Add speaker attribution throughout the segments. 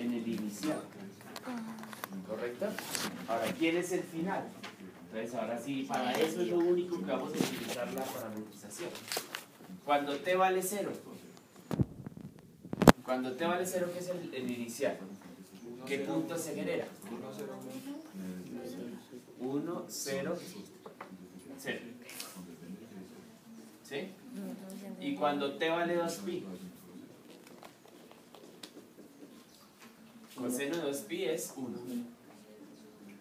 Speaker 1: en el inicial. ¿Correcto? Ahora, ¿quién es el final? Entonces, ahora sí, para eso es lo único que vamos a utilizar la parametrización. Cuando t vale 0. Cuando t vale 0, ¿qué es el inicial? ¿Qué punto se genera? 1, 0, 0. ¿Sí? Y cuando t vale 2pi, coseno de 2pi es 1.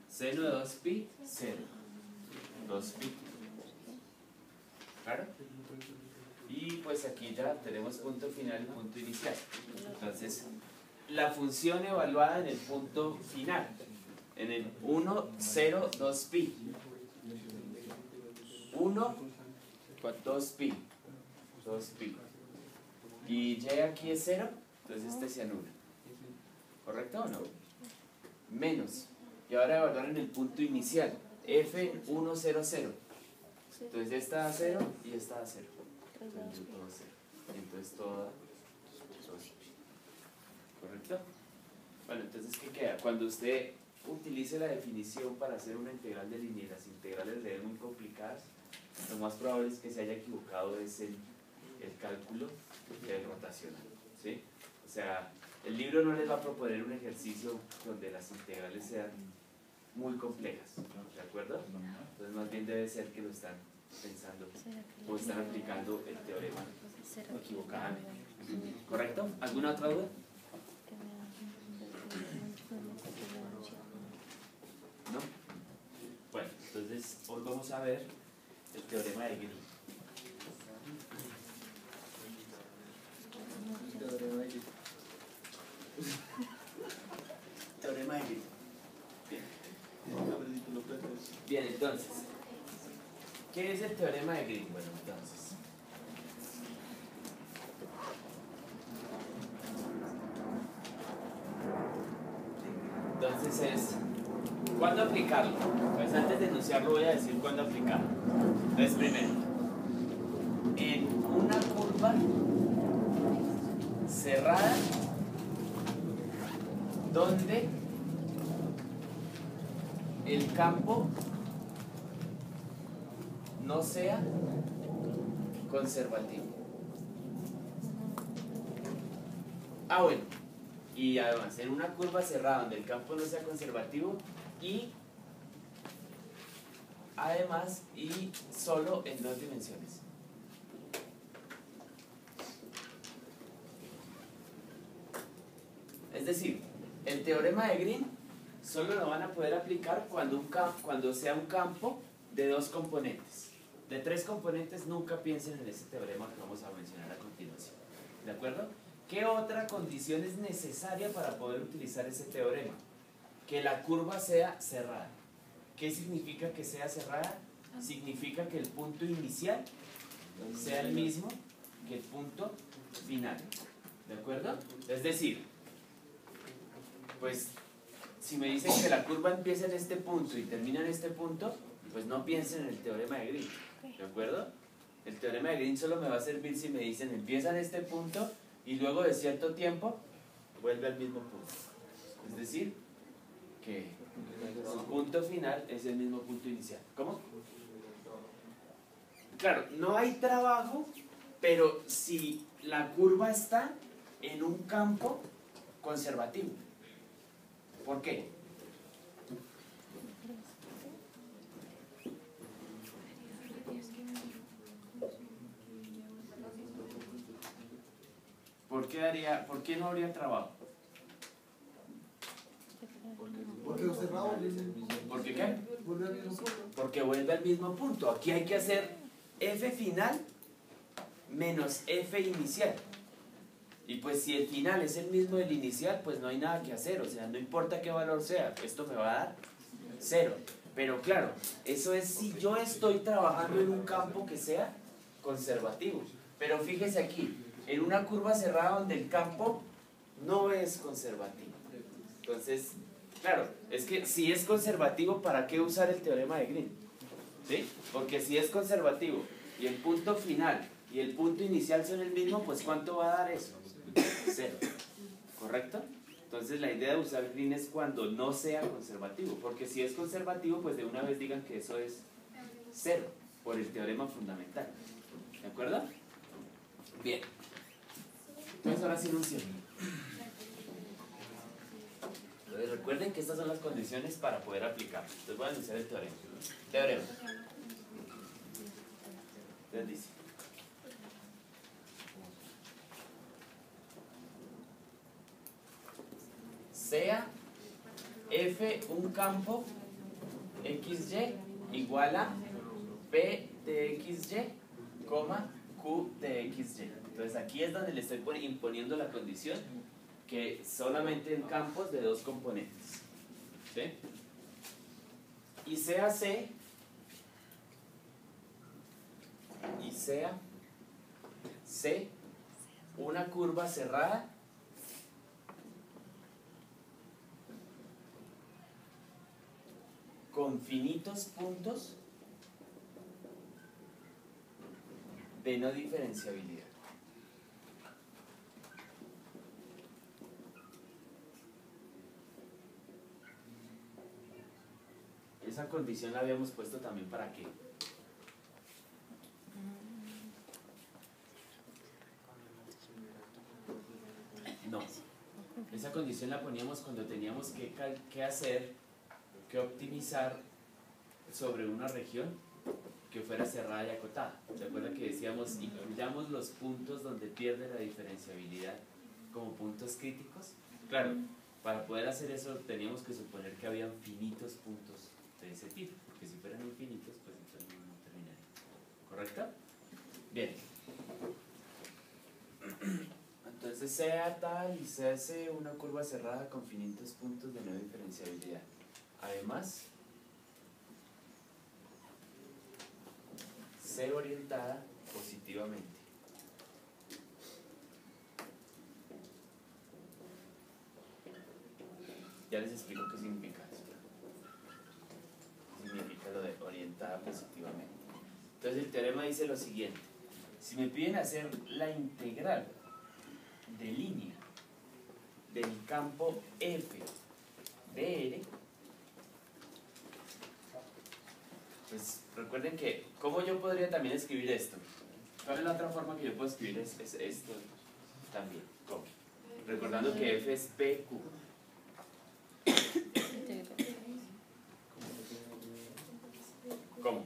Speaker 1: Seno de 2pi, 0. 2pi. ¿Claro? Y pues aquí ya tenemos punto final y punto inicial. Entonces, la función evaluada en el punto final, en el 1, 0, 2pi. 1, 2pi. 2pi. Y y aquí es 0, entonces este se anula. ¿Correcto o no? Menos. Y ahora evaluar en el punto inicial, f1, 0, 0. Entonces esta da 0 y esta da 0. Entonces todo 0. Entonces todo. ¿Correcto? Bueno, entonces ¿qué queda? Cuando usted utilice la definición para hacer una integral de línea y las integrales le den muy complicadas, lo más probable es que se haya equivocado es el cálculo del rotacional. ¿Sí? O sea, el libro no les va a proponer un ejercicio donde las integrales sean muy complejas, ¿de acuerdo? Entonces más bien debe ser que lo están pensando o están aplicando el teorema equivocadamente. ¿Correcto? ¿Alguna otra duda? ¿No? Bueno, entonces hoy vamos a ver el teorema de Green. Teorema de Green. Bien, entonces, ¿qué es el teorema de Green? Bueno, entonces es, ¿cuándo aplicarlo? Pues antes de enunciarlo voy a decir cuándo aplicarlo. Entonces, primero, en una curva cerrada donde el campo no sea conservativo. Ah, bueno, y además en una curva cerrada donde el campo no sea conservativo y además y solo en 2 dimensiones. Es decir, el teorema de Green solo lo van a poder aplicar cuando sea un campo de 2 componentes. De 3 componentes nunca piensen en ese teorema que vamos a mencionar a continuación. ¿De acuerdo? ¿Qué otra condición es necesaria para poder utilizar ese teorema? Que la curva sea cerrada. ¿Qué significa que sea cerrada? Significa que el punto inicial sea el mismo que el punto final. ¿De acuerdo? Es decir, pues si me dicen que la curva empieza en este punto y termina en este punto, pues no piensen en el teorema de Green. ¿De acuerdo? El teorema de Green solo me va a servir si me dicen empieza en este punto y luego de cierto tiempo vuelve al mismo punto. Es decir, que su punto final es el mismo punto inicial. ¿Cómo? Claro, no hay trabajo, pero si la curva está en un campo conservativo. ¿Por qué? ¿Por qué no habría trabajo?
Speaker 2: Porque lo cerrado.
Speaker 1: ¿Por qué qué?
Speaker 2: Vuelve al mismo punto.
Speaker 1: Porque vuelve al mismo punto. Aquí hay que hacer f final menos f inicial. Y pues si el final es el mismo del inicial, pues no hay nada que hacer. O sea, no importa qué valor sea, esto me va a dar 0. Pero claro, eso es si yo estoy trabajando en un campo que sea conservativo. Pero fíjese aquí, en una curva cerrada donde el campo no es conservativo. Entonces, claro, es que si es conservativo, ¿para qué usar el teorema de Green? ¿Sí? Porque si es conservativo y el punto final y el punto inicial son el mismo, pues ¿cuánto va a dar eso? 0. ¿Correcto? Entonces la idea de usar green es cuando no sea conservativo, porque si es conservativo, pues de una vez digan que eso es 0, por el teorema fundamental. ¿De acuerdo? Bien. Entonces ahora sí enunciamos. Entonces recuerden que estas son las condiciones para poder aplicar. Entonces voy a enunciar el teorema. Teorema. Entonces dice: sea F un campo XY igual a P de XY, Q de XY. Entonces aquí es donde le estoy imponiendo la condición que solamente en campos de dos componentes. ¿Sí? Y sea C una curva cerrada con finitos puntos de no diferenciabilidad. Esa condición la habíamos puesto también para qué. No, esa condición la poníamos cuando teníamos que hacer, que optimizar sobre una región que fuera cerrada y acotada. ¿Se acuerdan que decíamos incluyamos los puntos donde pierde la diferenciabilidad como puntos críticos? Claro, para poder hacer eso teníamos que suponer que habían finitos puntos de ese tipo, que si fueran infinitos pues entonces no terminaría. ¿Correcto? Bien. Entonces sea tal y se hace una curva cerrada con finitos puntos de no diferenciabilidad. Además, ser orientada positivamente. Ya les explico qué significa eso. Significa lo de orientada positivamente. Entonces el teorema dice lo siguiente: si me piden hacer la integral de línea del campo F de R, pues recuerden que, ¿cómo yo podría también escribir esto? ¿Cuál es la otra forma que yo puedo escribir esto también? ¿Cómo? Recordando que F es PQ. ¿Cómo?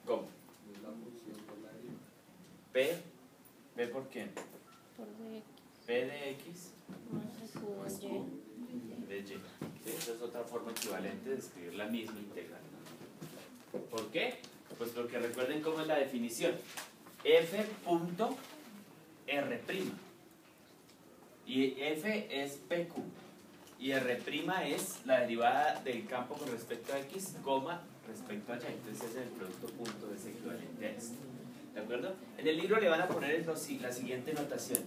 Speaker 1: ¿Cómo? P por qué? P de X más Q de Y. ¿Sí? Esa es otra forma equivalente de escribir la misma integral. ¿Por qué? Pues porque recuerden cómo es la definición. F punto R'. Y F es PQ. Y R' es la derivada del campo con respecto a X, respecto a Y. Entonces ese es el producto punto, es equivalente a esto. ¿De acuerdo? En el libro le van a poner la siguiente notación.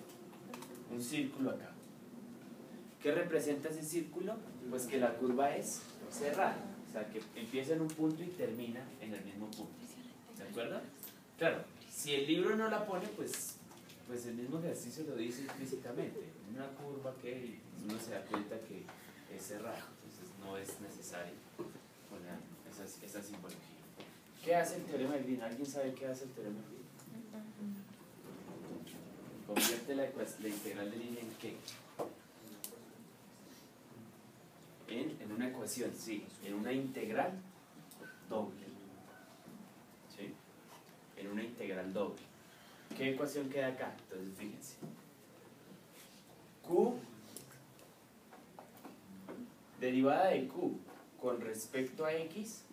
Speaker 1: Un círculo acá. ¿Qué representa ese círculo? Pues que la curva es cerrada. O sea, que empieza en un punto y termina en el mismo punto. ¿De acuerdo? Claro, si el libro no la pone, pues el mismo ejercicio lo dice implícitamente. Una curva que uno se da cuenta que es cerrada. Entonces no es necesario poner esa simbología. ¿Qué hace el teorema de Green? ¿Alguien sabe qué hace el teorema de Green? Convierte la integral de línea en ¿qué? En una ecuación, sí, en una integral doble. ¿Sí? En una integral doble. ¿Qué ecuación queda acá? Entonces fíjense. Q, derivada de Q con respecto a X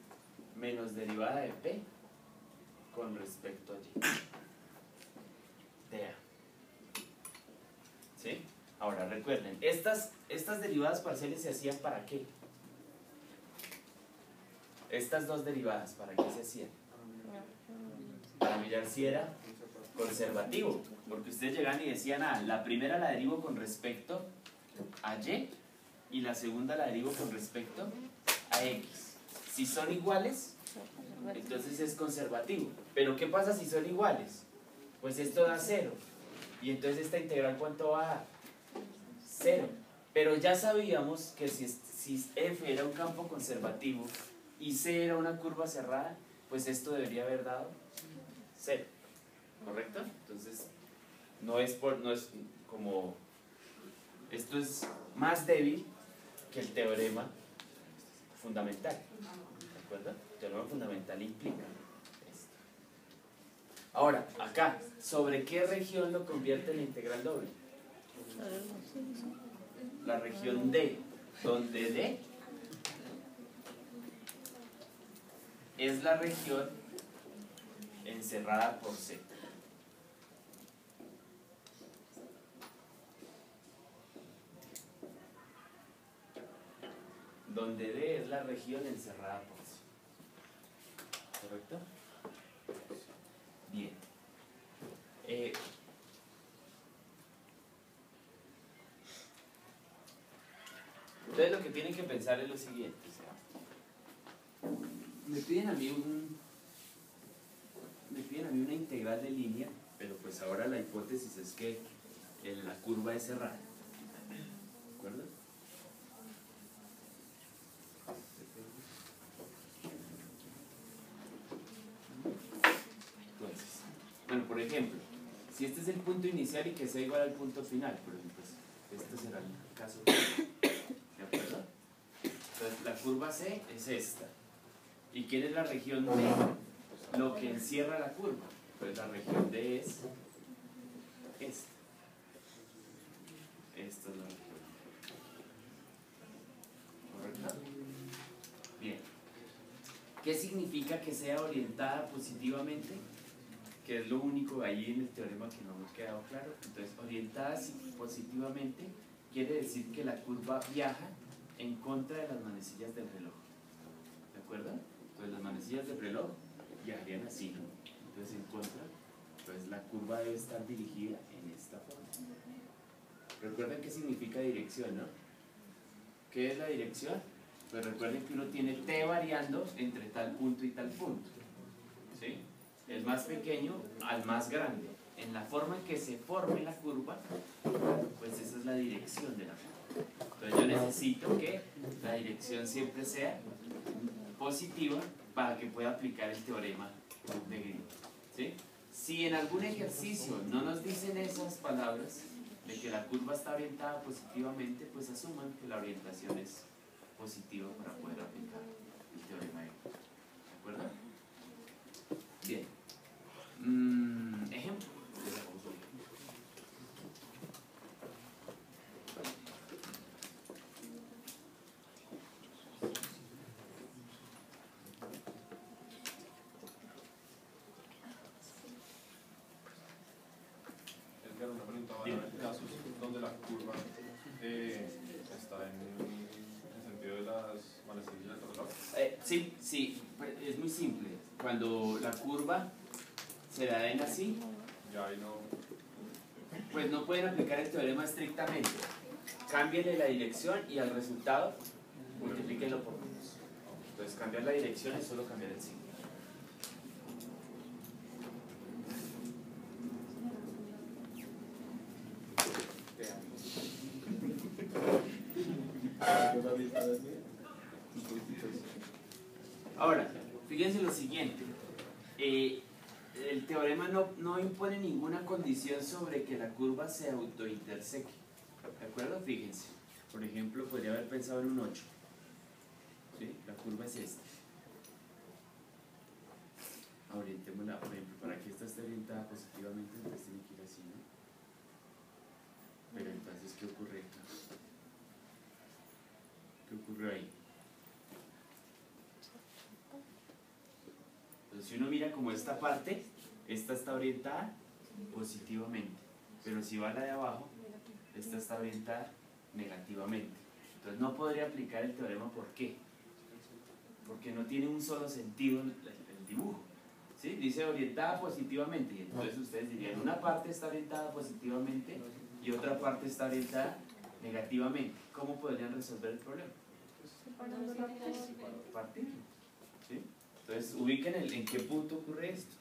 Speaker 1: menos derivada de P con respecto a Y. ¿Sí? Ahora recuerden, estas derivadas parciales se hacían ¿para qué? Estas dos derivadas, ¿para qué se hacían? Para mirar si era conservativo, porque ustedes llegan y decían, la primera la derivo con respecto a Y y la segunda la derivo con respecto a X. Si son iguales, entonces es conservativo. Pero ¿qué pasa si son iguales? pues esto da 0. Y entonces esta integral, ¿cuánto va a dar? 0. Pero ya sabíamos que si f era un campo conservativo y c era una curva cerrada, pues esto debería haber dado 0. ¿Correcto? Entonces, no es como... Esto es más débil que el teorema fundamental. ¿De acuerdo? El teorema fundamental implica esto. Ahora, acá, ¿sobre qué región lo convierte en integral doble? La región D, donde D es la región encerrada por Z. Donde D es la región encerrada por Z. ¿Correcto? Bien. Entonces lo que tienen que pensar es lo siguiente. O sea, me piden a mí una integral de línea, pero pues ahora la hipótesis es que la curva es cerrada. ¿De acuerdo? Entonces, bueno, por ejemplo, si este es el punto inicial y que sea igual al punto final, pues este será el caso. ¿De acuerdo? Entonces la curva C es esta. ¿Y quién es la región D? Lo que encierra la curva. Pues la región D es esta. Esta es la región. ¿Correcto? Bien. ¿Qué significa que sea orientada positivamente? Que es lo único ahí en el teorema que no nos ha quedado claro. Entonces, orientada positivamente quiere decir que la curva viaja en contra de las manecillas del reloj. ¿De acuerdo? Entonces las manecillas del reloj viajarían así, ¿no? Entonces en contra, pues la curva debe estar dirigida en esta forma. Recuerden qué significa dirección, ¿no? ¿Qué es la dirección? Pues recuerden que uno tiene t variando entre tal punto y tal punto. ¿Sí? El más pequeño al más grande. En la forma en que se forme la curva, pues esa es la dirección de la curva. Entonces yo necesito que la dirección siempre sea positiva para que pueda aplicar el teorema de Green. ¿Sí? Si en algún ejercicio no nos dicen esas palabras de que la curva está orientada positivamente, pues asuman que la orientación es positiva para poder aplicar el teorema de Green. ¿De acuerdo? Bien. Ejemplo.
Speaker 3: Una pregunta, ¿van a haber casos donde la curva está en el sentido de las manecillas del reloj?
Speaker 1: Sí, es muy simple. Cuando la curva se la den así,
Speaker 3: Ya ahí no.
Speaker 1: pues no pueden aplicar el teorema estrictamente. Cámbienle la dirección y al resultado multiplíquenlo por 2. Entonces cambiar la dirección es solo cambiar el signo. Ahora, fíjense lo siguiente. El teorema no impone ninguna condición sobre que la curva se autointerseque. ¿De acuerdo? Fíjense. Por ejemplo, podría haber pensado en un 8. ¿Sí? La curva es esta. Orientémosla, por ejemplo, para que esta esté orientada positivamente, entonces tiene que ir así, ¿no? Pero entonces, ¿qué ocurre acá? ¿Qué ocurre ahí? Entonces, si uno mira como esta parte, esta está orientada positivamente, pero si va a la de abajo, esta está orientada negativamente. Entonces no podría aplicar el teorema. ¿Por qué? Porque no tiene un solo sentido el dibujo. ¿Sí? Dice orientada positivamente, y entonces ustedes dirían, una parte está orientada positivamente y otra parte está orientada negativamente. ¿Cómo podrían resolver el problema? Partirlo. ¿Sí? Entonces ubiquen en qué punto ocurre esto.